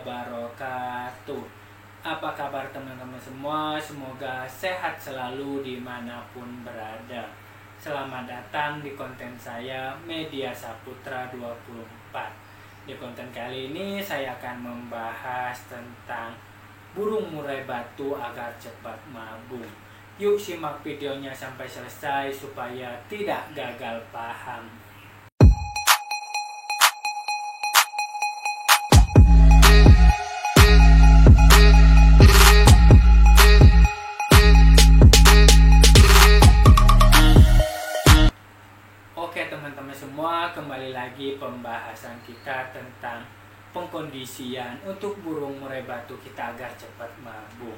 wabarakatuh. Apa kabar teman-teman semua? Semoga sehat selalu dimanapun berada. Selamat datang di konten saya Media Saputra 24. Di konten kali ini saya akan membahas tentang burung murai batu agar cepat mabung. Yuk simak videonya sampai selesai supaya tidak gagal paham. Oke teman-teman semua, kembali lagi pembahasan kita tentang pengkondisian untuk burung murai batu kita agar cepat mabung.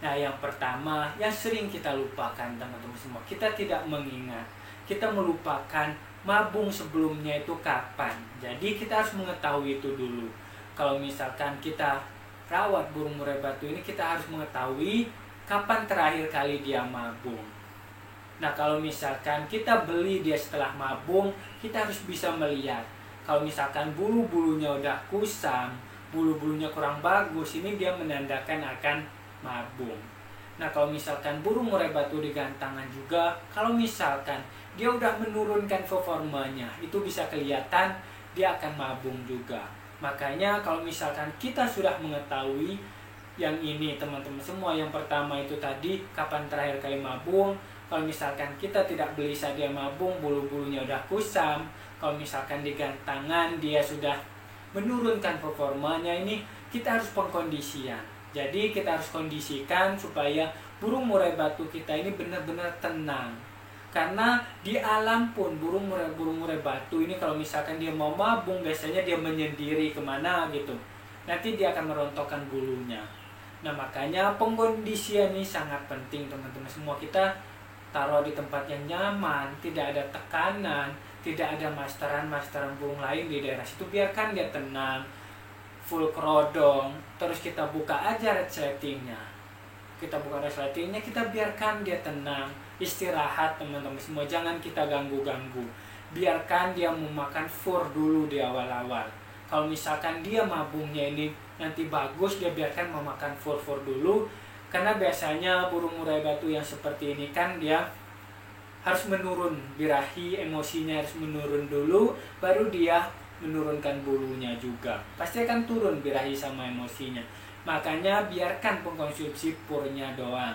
Nah, yang pertama yang sering kita lupakan teman-teman semua, kita tidak mengingat, kita melupakan mabung sebelumnya itu kapan. Jadi kita harus mengetahui itu dulu. Kalau misalkan kita rawat burung murai batu ini, kita harus mengetahui kapan terakhir kali dia mabung. Nah, kalau misalkan kita beli dia setelah mabung, kita harus bisa melihat. Kalau misalkan bulu-bulunya udah kusam, bulu-bulunya kurang bagus, ini dia menandakan akan mabung. Nah, kalau misalkan burung murai batu di gantangan juga, kalau misalkan dia udah menurunkan performanya, itu bisa kelihatan dia akan mabung juga. Makanya kalau misalkan kita sudah mengetahui yang ini teman-teman semua, yang pertama itu tadi kapan terakhir kali mabung. Kalau misalkan kita tidak beli saat dia mabung, bulu-bulunya udah kusam, kalau misalkan di gantangan dia sudah menurunkan performanya, ini kita harus pengkondisian. Jadi kita harus kondisikan supaya burung murai batu kita ini benar-benar tenang. Karena di alam pun burung murai batu ini kalau misalkan dia mau mabung, biasanya dia menyendiri kemana gitu. Nanti dia akan merontokkan bulunya. Nah, makanya pengkondisian ini sangat penting teman-teman semua. Kita taruh di tempat yang nyaman, tidak ada tekanan, tidak ada masteran burung lain di daerah situ. Biarkan dia tenang, full kerodong, terus kita buka aja resletingnya. Kita buka resletingnya, kita biarkan dia tenang, istirahat teman-teman semua. Jangan kita ganggu-ganggu. Biarkan dia memakan fur dulu di awal-awal. Kalau misalkan dia mabungnya ini nanti bagus, dia biarkan memakan fur dulu. Karena biasanya burung murai batu yang seperti ini kan dia harus menurun birahi, emosinya harus menurun dulu, baru dia menurunkan bulunya juga. Pasti akan turun birahi sama emosinya. Makanya biarkan pengkonsumsi furnya doang.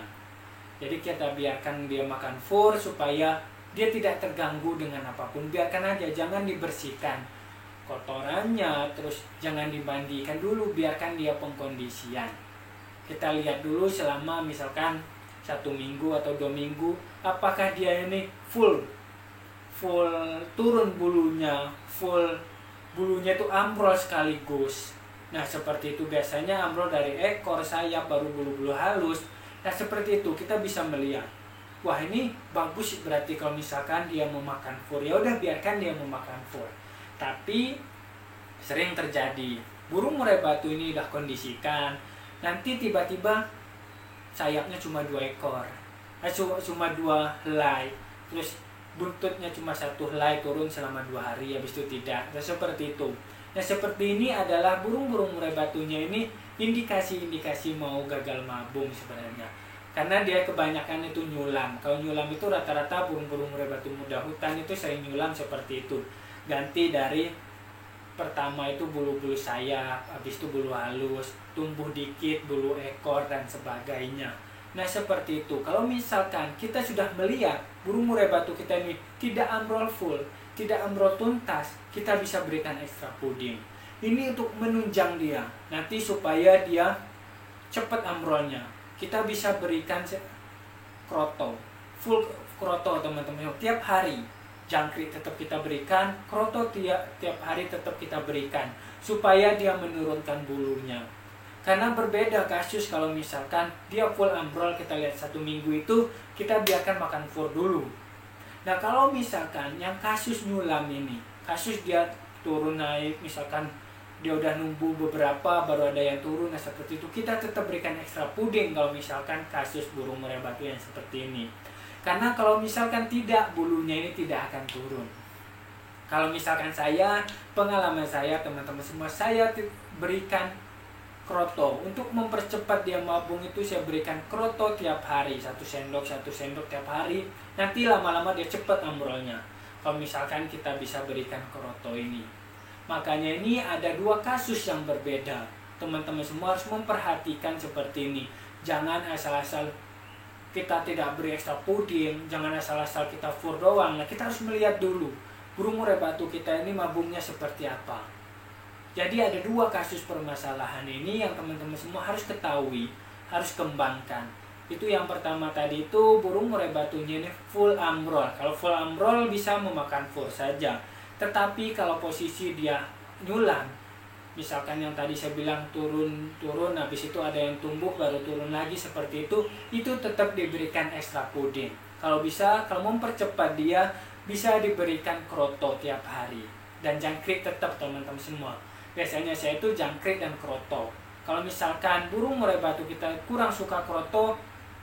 Jadi kita biarkan dia makan fur supaya dia tidak terganggu dengan apapun. Biarkan aja, jangan dibersihkan kotorannya, terus jangan dimandikan dulu, biarkan dia pengkondisian. Kita lihat dulu selama misalkan 1 minggu atau 2 minggu, apakah dia ini full turun bulunya, bulunya itu ambrol sekaligus. Nah, seperti itu biasanya ambrol dari ekor, sayap, baru bulu-bulu halus. Nah, seperti itu kita bisa melihat. Wah, ini bagus berarti kalau misalkan dia memakan fur. Ya udah, biarkan dia memakan fur. Tapi sering terjadi burung murai batu ini udah kondisikan, nanti tiba-tiba sayapnya cuma 2 ekor, cuma 2 helai, terus buntutnya cuma 1 helai turun selama 2 hari, habis itu tidak. Nah, seperti itu. Nah, seperti ini adalah burung-burung murai batunya ini indikasi-indikasi mau gagal mabung sebenarnya. Karena dia kebanyakan itu nyulam. Kalau nyulam itu rata-rata burung-burung murai batu muda hutan itu sering nyulam seperti itu. Ganti dari pertama itu bulu-bulu sayap, habis itu bulu halus, tumbuh dikit bulu ekor dan sebagainya. Nah, seperti itu. Kalau misalkan kita sudah melihat burung murai batu kita ini tidak ambrol full, tidak ambrol tuntas, kita bisa berikan ekstra puding. Ini untuk menunjang dia, nanti supaya dia cepat ambrolnya. Kita bisa berikan kroto, full kroto teman-teman, tiap hari. Jangkrik tetap kita berikan, kroto tiap hari tetap kita berikan, supaya dia menurunkan bulunya. Karena berbeda kasus kalau misalkan dia full ambrol, kita lihat 1 minggu itu kita biarkan makan fur dulu. Nah, kalau misalkan yang kasus nyulam ini, kasus dia turun naik, misalkan dia udah numbuh beberapa baru ada yang turun, nah seperti itu kita tetap berikan ekstra puding kalau misalkan kasus burung murai batu yang seperti ini. Karena kalau misalkan tidak, bulunya ini tidak akan turun. Kalau misalkan pengalaman saya teman-teman semua, saya berikan kroto. Untuk mempercepat dia mabung itu saya berikan kroto tiap hari, 1 sendok tiap hari. Nanti lama-lama dia cepat ambrolnya kalau misalkan kita bisa berikan kroto ini. Makanya ini ada 2 kasus yang berbeda. Teman-teman semua harus memperhatikan seperti ini. Jangan asal-asal kita tidak beri ekstra puding, jangan asal-asal kita fur doang. Nah, kita harus melihat dulu burung murai batu kita ini mabungnya seperti apa. Jadi ada 2 kasus permasalahan ini yang teman-teman semua harus ketahui, harus kembangkan. Itu yang pertama tadi itu burung murai batunya ini full ambrol. Kalau full ambrol bisa memakan fur saja. Tetapi kalau posisi dia nyulam, misalkan yang tadi saya bilang turun, habis itu ada yang tumbuh baru turun lagi seperti itu tetap diberikan ekstra puding. Kalau bisa, kalau mempercepat dia, bisa diberikan kroto tiap hari. Dan jangkrik tetap teman-teman semua. Biasanya saya itu jangkrik dan kroto. Kalau misalkan burung murai batu kita kurang suka kroto,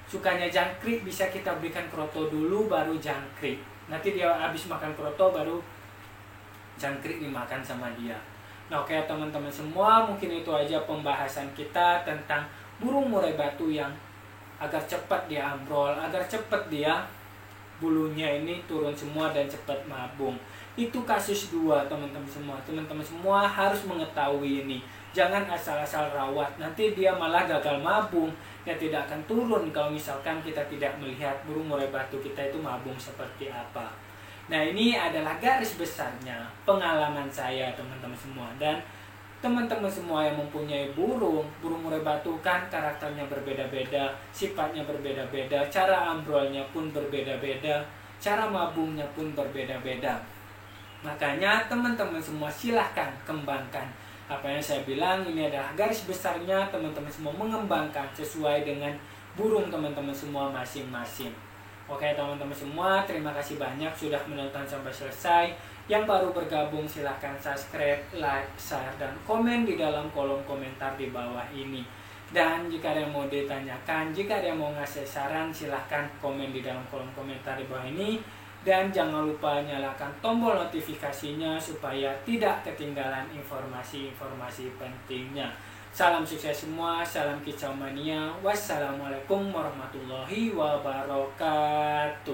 sukanya jangkrik, bisa kita berikan kroto dulu baru jangkrik. Nanti dia habis makan kroto baru jangkrik dimakan sama dia. Nah, oke teman-teman semua, mungkin itu aja pembahasan kita tentang burung murai batu yang agar cepat dia ambrol, agar cepat dia bulunya ini turun semua dan cepat mabung. Itu kasus 2 teman-teman semua. Teman-teman semua harus mengetahui ini. Jangan asal-asal rawat, nanti dia malah gagal mabung. Dia tidak akan turun kalau misalkan kita tidak melihat burung murai batu kita itu mabung seperti apa. Nah, ini adalah garis besarnya pengalaman saya teman-teman semua. Dan teman-teman semua yang mempunyai burung murai batu kan karakternya berbeda-beda, sifatnya berbeda-beda, cara ambrolnya pun berbeda-beda, cara mabungnya pun berbeda-beda. Makanya teman-teman semua silahkan kembangkan. Apa yang saya bilang ini adalah garis besarnya, teman-teman semua mengembangkan sesuai dengan burung teman-teman semua masing-masing. Oke teman-teman semua, terima kasih banyak sudah menonton sampai selesai. Yang baru bergabung silahkan subscribe, like, share, dan komen di dalam kolom komentar di bawah ini. Dan jika ada yang mau ditanyakan, jika ada yang mau ngasih saran, silahkan komen di dalam kolom komentar di bawah ini. Dan jangan lupa nyalakan tombol notifikasinya supaya tidak ketinggalan informasi-informasi pentingnya. Salam sukses semua, salam kicau mania. Wassalamualaikum warahmatullahi wabarakatuh.